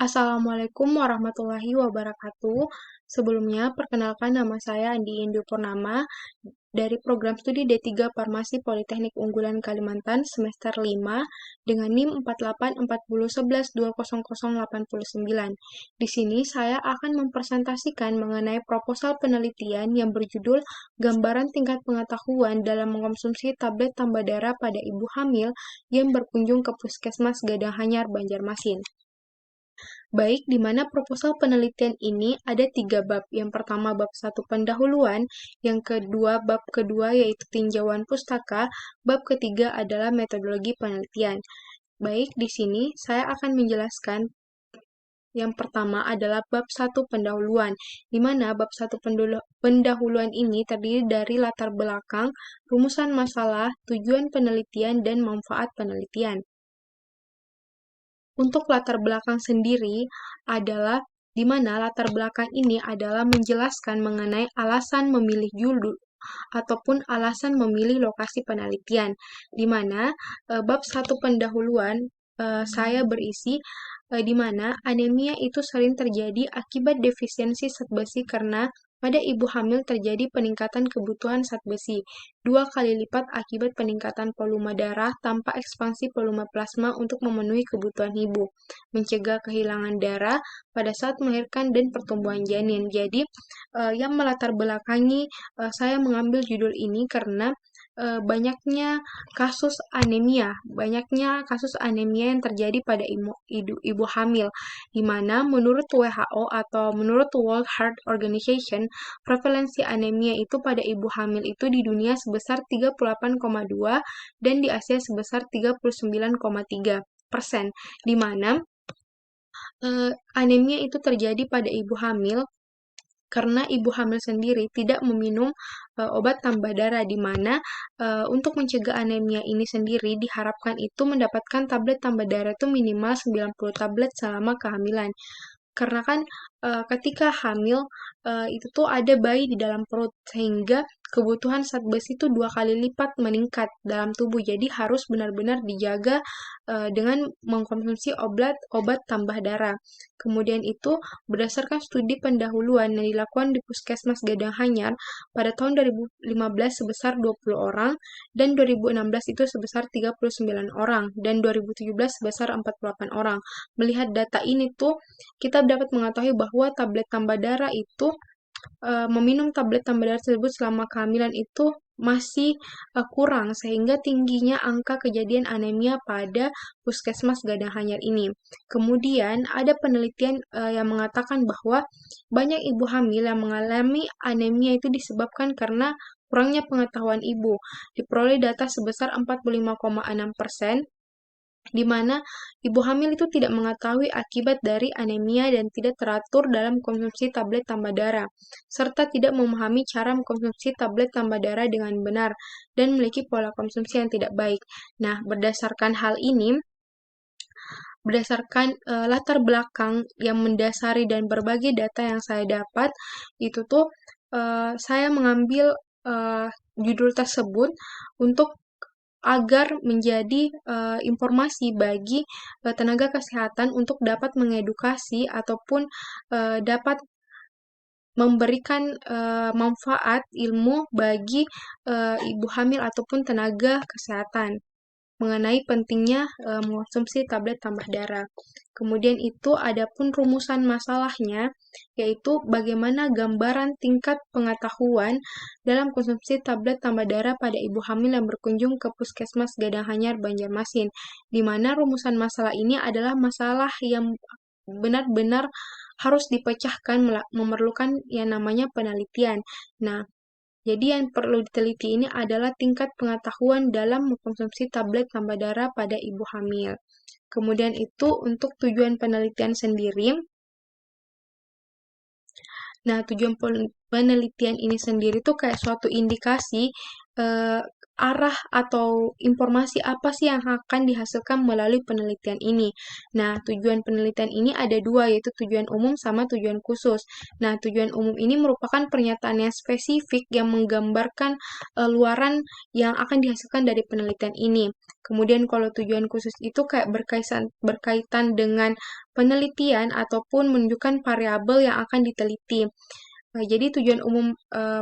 Assalamualaikum warahmatullahi wabarakatuh. Sebelumnya, perkenalkan nama saya Andi Indu Purnama dari program studi D3 Farmasi Politeknik Unggulan Kalimantan semester 5 dengan NIM 484011200089. Di sini saya akan mempresentasikan mengenai proposal penelitian yang berjudul Gambaran Tingkat Pengetahuan dalam Mengkonsumsi Tablet Tambah Darah pada Ibu Hamil yang berkunjung ke Puskesmas Gadang-Hanyar, Banjarmasin. Baik, di mana proposal penelitian ini ada 3 bab. Yang pertama bab 1 pendahuluan, yang kedua bab kedua yaitu tinjauan pustaka, bab ketiga adalah metodologi penelitian. Baik, di sini saya akan menjelaskan yang pertama adalah bab 1 pendahuluan, di mana bab 1 pendahuluan ini terdiri dari latar belakang, rumusan masalah, tujuan penelitian, dan manfaat penelitian. Untuk latar belakang sendiri adalah di mana latar belakang ini adalah menjelaskan mengenai alasan memilih judul ataupun alasan memilih lokasi penelitian, di mana bab 1 pendahuluan saya berisi di mana anemia itu sering terjadi akibat defisiensi zat besi karena pada ibu hamil terjadi peningkatan kebutuhan zat besi 2 kali lipat akibat peningkatan volume darah tanpa ekspansi volume plasma untuk memenuhi kebutuhan ibu, mencegah kehilangan darah pada saat melahirkan dan pertumbuhan janin. Jadi, yang melatar belakangi saya mengambil judul ini karena banyaknya kasus anemia yang terjadi pada ibu hamil, di mana menurut WHO atau menurut World Health Organization, prevalensi anemia itu pada ibu hamil itu di dunia sebesar 38,2 dan di Asia sebesar 39,3%, di mana anemia itu terjadi pada ibu hamil karena ibu hamil sendiri tidak meminum obat tambah darah, di mana untuk mencegah anemia ini sendiri diharapkan itu mendapatkan tablet tambah darah itu minimal 90 tablet selama kehamilan. Karena kan ketika hamil itu tuh ada bayi di dalam perut, sehingga kebutuhan zat besi itu 2 kali lipat meningkat dalam tubuh. Jadi harus benar-benar dijaga dengan mengkonsumsi obat tambah darah. Kemudian itu berdasarkan studi pendahuluan yang dilakukan di Puskesmas Gadang-Hanyar pada tahun 2015 sebesar 20 orang dan 2016 itu sebesar 39 orang dan 2017 sebesar 48 orang. Melihat data ini tuh kita dapat mengetahui bahwa tablet tambah darah itu meminum tablet tambah darah tersebut selama kehamilan itu masih kurang, sehingga tingginya angka kejadian anemia pada Puskesmas Gadang-Hanyar ini. Kemudian ada penelitian yang mengatakan bahwa banyak ibu hamil yang mengalami anemia itu disebabkan karena kurangnya pengetahuan ibu. Diperoleh data sebesar 45,6%, di mana ibu hamil itu tidak mengetahui akibat dari anemia dan tidak teratur dalam konsumsi tablet tambah darah, serta tidak memahami cara mengkonsumsi tablet tambah darah dengan benar dan memiliki pola konsumsi yang tidak baik. Nah, berdasarkan hal ini, berdasarkan latar belakang yang mendasari dan berbagai data yang saya dapat, itu tuh saya mengambil judul tersebut untuk agar menjadi informasi bagi tenaga kesehatan untuk dapat mengedukasi ataupun dapat memberikan manfaat ilmu bagi ibu hamil ataupun tenaga kesehatan mengenai pentingnya mengonsumsi tablet tambah darah. Kemudian itu adapun rumusan masalahnya, yaitu bagaimana gambaran tingkat pengetahuan dalam konsumsi tablet tambah darah pada ibu hamil yang berkunjung ke Puskesmas Gadang-Hanyar, Banjarmasin, di mana rumusan masalah ini adalah masalah yang benar-benar harus dipecahkan, memerlukan yang namanya penelitian. Nah, jadi yang perlu diteliti ini adalah tingkat pengetahuan dalam mengkonsumsi tablet tambah darah pada ibu hamil. Kemudian itu untuk tujuan penelitian sendiri. Nah, tujuan penelitian ini sendiri tuh kayak suatu indikasi arah atau informasi apa sih yang akan dihasilkan melalui penelitian ini. Nah, tujuan penelitian ini ada dua, yaitu tujuan umum sama tujuan khusus. Nah, tujuan umum ini merupakan pernyataan yang spesifik yang menggambarkan luaran yang akan dihasilkan dari penelitian ini. Kemudian kalau tujuan khusus itu kayak berkaitan dengan penelitian ataupun menunjukkan variabel yang akan diteliti. Jadi tujuan umum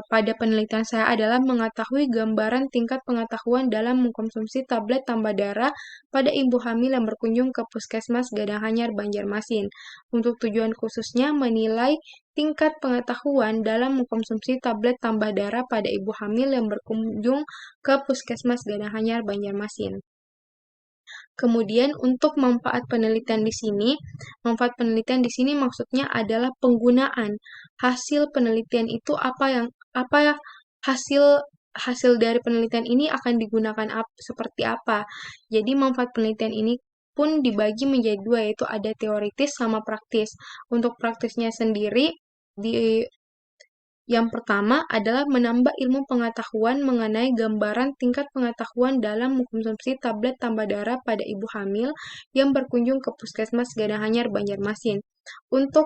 pada penelitian saya adalah mengetahui gambaran tingkat pengetahuan dalam mengkonsumsi tablet tambah darah pada ibu hamil yang berkunjung ke Puskesmas Gadang-Anyar, Banjarmasin. Untuk tujuan khususnya menilai tingkat pengetahuan dalam mengkonsumsi tablet tambah darah pada ibu hamil yang berkunjung ke Puskesmas Gadang-Anyar, Banjarmasin. Kemudian untuk manfaat penelitian di sini maksudnya adalah penggunaan hasil penelitian itu apa ya hasil hasil dari penelitian ini akan digunakan seperti apa. Jadi manfaat penelitian ini pun dibagi menjadi dua, yaitu ada teoritis sama praktis. Untuk praktisnya sendiri di yang pertama adalah menambah ilmu pengetahuan mengenai gambaran tingkat pengetahuan dalam mengkonsumsi tablet tambah darah pada ibu hamil yang berkunjung ke Puskesmas Gadang-Anyar, Banjarmasin. Untuk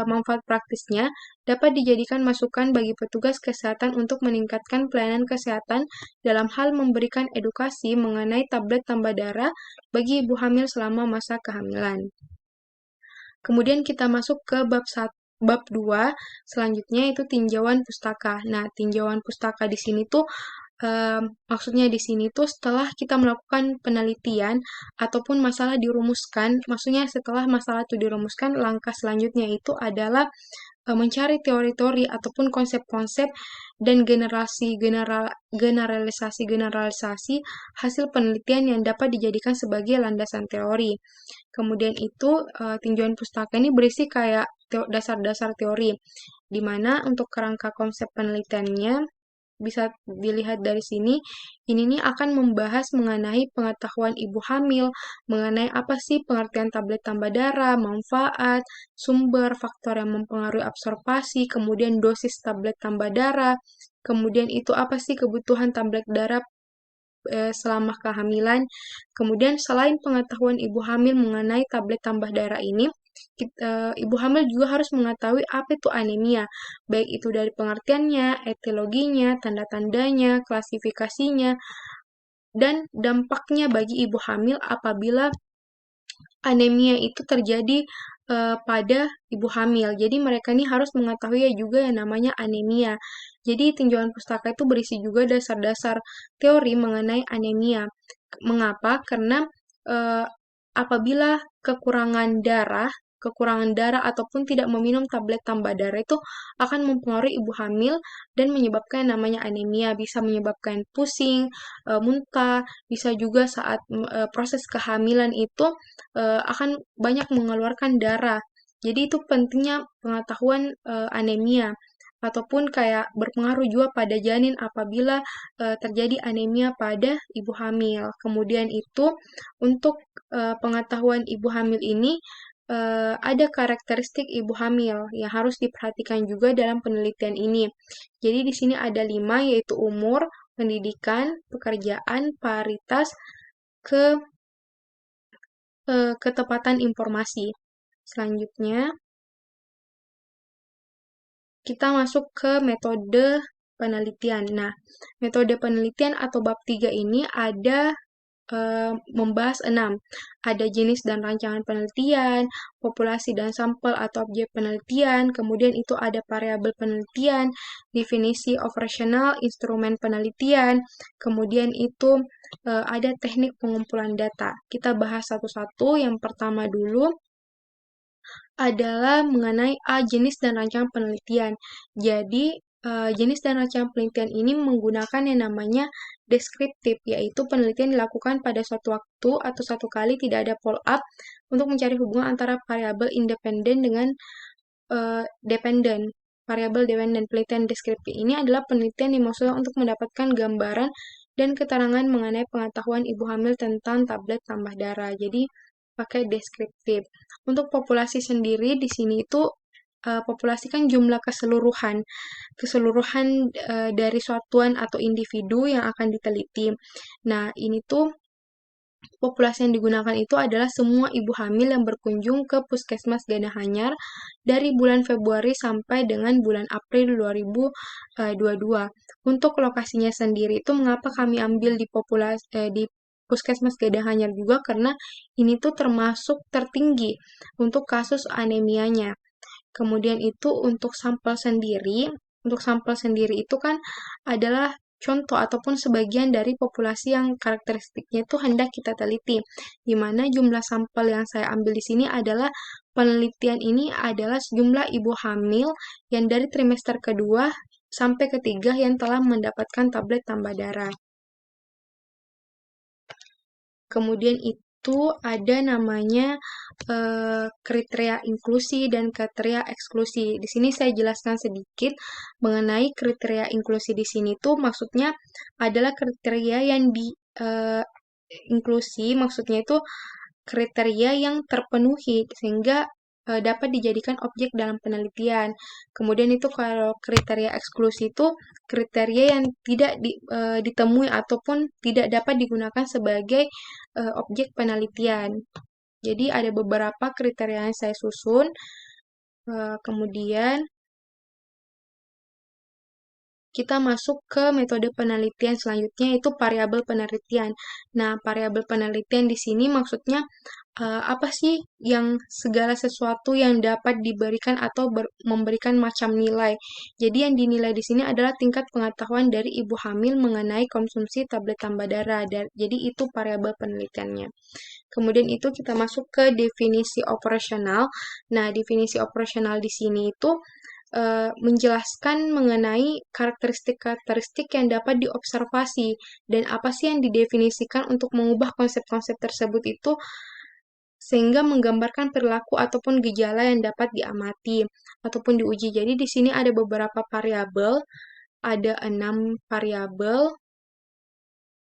manfaat praktisnya, dapat dijadikan masukan bagi petugas kesehatan untuk meningkatkan pelayanan kesehatan dalam hal memberikan edukasi mengenai tablet tambah darah bagi ibu hamil selama masa kehamilan. Kemudian kita masuk ke bab 2, selanjutnya itu tinjauan pustaka. Nah, tinjauan pustaka di sini tuh maksudnya di sini tuh setelah kita melakukan penelitian ataupun masalah dirumuskan, maksudnya setelah masalah itu dirumuskan, langkah selanjutnya itu adalah mencari teori-teori ataupun konsep-konsep dan generalisasi hasil penelitian yang dapat dijadikan sebagai landasan teori. Kemudian itu tinjauan pustaka ini berisi kayak dasar-dasar teori, di mana untuk kerangka konsep penelitiannya bisa dilihat dari sini, ini nih akan membahas mengenai pengetahuan ibu hamil, mengenai apa sih pengertian tablet tambah darah, manfaat, sumber, faktor yang mempengaruhi absorpsi, kemudian dosis tablet tambah darah, kemudian itu apa sih kebutuhan tablet darah selama kehamilan. Kemudian selain pengetahuan ibu hamil mengenai tablet tambah darah ini, ibu hamil juga harus mengetahui apa itu anemia, baik itu dari pengertiannya, etiologinya, tanda-tandanya, klasifikasinya, dan dampaknya bagi ibu hamil apabila anemia itu terjadi pada ibu hamil. Jadi mereka ini harus mengetahui juga yang namanya anemia. Jadi tinjauan pustaka itu berisi juga dasar-dasar teori mengenai anemia. Mengapa? Karena eh, apabila kekurangan darah ataupun tidak meminum tablet tambah darah itu akan mempengaruhi ibu hamil dan menyebabkan namanya anemia, bisa menyebabkan pusing, muntah, bisa juga saat proses kehamilan itu akan banyak mengeluarkan darah. Jadi itu pentingnya pengetahuan anemia ataupun kayak berpengaruh juga pada janin apabila terjadi anemia pada ibu hamil. Kemudian itu untuk pengetahuan ibu hamil ini ada karakteristik ibu hamil yang harus diperhatikan juga dalam penelitian ini. Jadi di sini ada 5, yaitu umur, pendidikan, pekerjaan, paritas, ke ketepatan informasi. Selanjutnya, kita masuk ke metode penelitian. Nah, metode penelitian atau bab 3 ini ada membahas 6. Ada jenis dan rancangan penelitian, populasi dan sampel atau objek penelitian, kemudian itu ada variabel penelitian, definisi operasional, instrumen penelitian, kemudian itu ada teknik pengumpulan data. Kita bahas satu-satu. Yang pertama dulu adalah mengenai jenis dan rancangan penelitian. Jadi, jenis dan rancangan penelitian ini menggunakan yang namanya deskriptif, yaitu penelitian dilakukan pada suatu waktu atau satu kali tidak ada follow-up untuk mencari hubungan antara variabel independen dengan dependen. Variabel dependen penelitian deskriptif ini adalah penelitian yang dimaksudkan untuk mendapatkan gambaran dan keterangan mengenai pengetahuan ibu hamil tentang tablet tambah darah. Jadi, pakai deskriptif. Untuk populasi sendiri di sini itu populasi kan jumlah keseluruhan dari satuan atau individu yang akan diteliti. Nah, ini tuh populasi yang digunakan itu adalah semua ibu hamil yang berkunjung ke Puskesmas Gadahanyar dari bulan Februari sampai dengan bulan April 2022. Untuk lokasinya sendiri itu mengapa kami ambil di Puskesmas Gadahanyar juga karena ini tuh termasuk tertinggi untuk kasus anemianya. Kemudian itu untuk sampel sendiri itu kan adalah contoh ataupun sebagian dari populasi yang karakteristiknya itu hendak kita teliti. Di mana jumlah sampel yang saya ambil di sini adalah penelitian ini adalah sejumlah ibu hamil yang dari trimester kedua sampai ketiga yang telah mendapatkan tablet tambah darah. Kemudian itu ada namanya kriteria inklusi dan kriteria eksklusi. Di sini saya jelaskan sedikit mengenai kriteria inklusi di sini tuh maksudnya adalah kriteria yang inklusi maksudnya itu kriteria yang terpenuhi sehingga dapat dijadikan objek dalam penelitian. Kemudian itu kalau kriteria eksklusi itu kriteria yang tidak ditemui ataupun tidak dapat digunakan sebagai objek penelitian. Jadi ada beberapa kriteria yang saya susun. Kemudian kita masuk ke metode penelitian selanjutnya yaitu variabel penelitian. Nah, variabel penelitian di sini maksudnya apa sih yang segala sesuatu yang dapat diberikan atau memberikan macam nilai. Jadi yang dinilai di sini adalah tingkat pengetahuan dari ibu hamil mengenai konsumsi tablet tambah darah. Jadi itu variabel penelitiannya. Kemudian itu kita masuk ke definisi operasional. Nah, definisi operasional di sini itu menjelaskan mengenai karakteristik-karakteristik yang dapat diobservasi dan apa sih yang didefinisikan untuk mengubah konsep-konsep tersebut itu sehingga menggambarkan perilaku ataupun gejala yang dapat diamati ataupun diuji. Jadi di sini ada beberapa variabel, ada 6 variabel.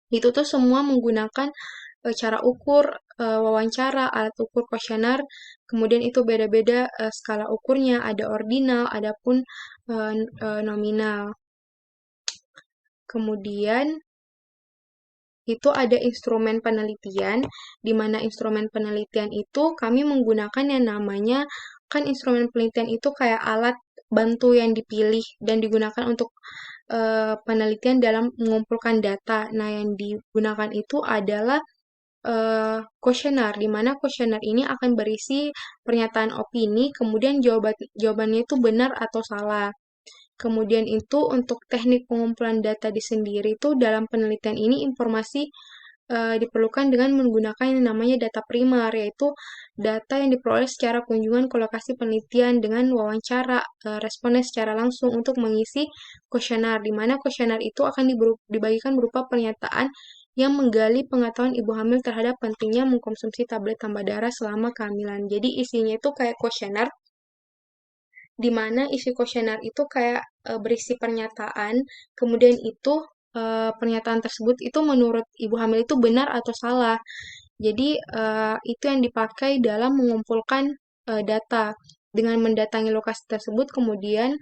Itu tuh semua menggunakan cara ukur, wawancara, alat ukur kuesioner, kemudian itu beda-beda skala ukurnya, ada ordinal, ada pun nominal. Kemudian itu ada instrumen penelitian, di mana instrumen penelitian itu kami menggunakan yang namanya, kan instrumen penelitian itu kayak alat bantu yang dipilih dan digunakan untuk penelitian dalam mengumpulkan data. Nah, yang digunakan itu adalah kuesioner, di mana kuesioner ini akan berisi pernyataan opini, kemudian jawabannya itu benar atau salah. Kemudian itu untuk teknik pengumpulan data di sendiri itu dalam penelitian ini informasi diperlukan dengan menggunakan yang namanya data primer, yaitu data yang diperoleh secara kunjungan ke lokasi penelitian dengan wawancara responden secara langsung untuk mengisi kuesioner, di mana kuesioner itu akan dibagikan berupa pernyataan yang menggali pengetahuan ibu hamil terhadap pentingnya mengkonsumsi tablet tambah darah selama kehamilan. Jadi isinya itu kayak kuesioner, di mana isi kuesioner itu kayak berisi pernyataan, kemudian itu pernyataan tersebut itu menurut ibu hamil itu benar atau salah. Jadi itu yang dipakai dalam mengumpulkan data. Dengan mendatangi lokasi tersebut, kemudian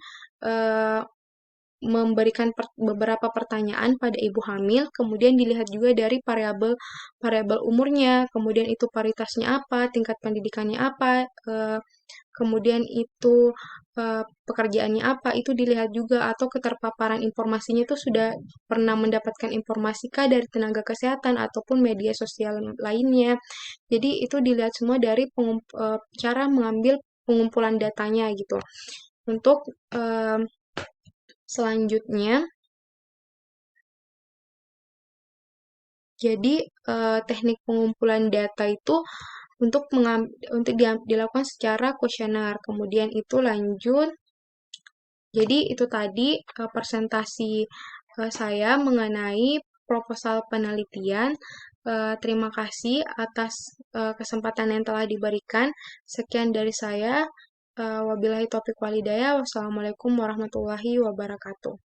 memberikan beberapa pertanyaan pada ibu hamil, kemudian dilihat juga dari variabel umurnya, kemudian itu paritasnya apa, tingkat pendidikannya apa, kemudian itu pekerjaannya apa, itu dilihat juga atau keterpaparan informasinya itu sudah pernah mendapatkan informasi kah dari tenaga kesehatan ataupun media sosial lainnya. Jadi itu dilihat semua dari cara mengambil pengumpulan datanya gitu. Untuk selanjutnya, jadi teknik pengumpulan data itu untuk dilakukan secara kuesioner. Kemudian itu lanjut. Jadi itu tadi presentasi saya mengenai proposal penelitian. Terima kasih atas kesempatan yang telah diberikan. Sekian dari saya. Wabillahi taufiq walhidayah. Wassalamualaikum warahmatullahi wabarakatuh.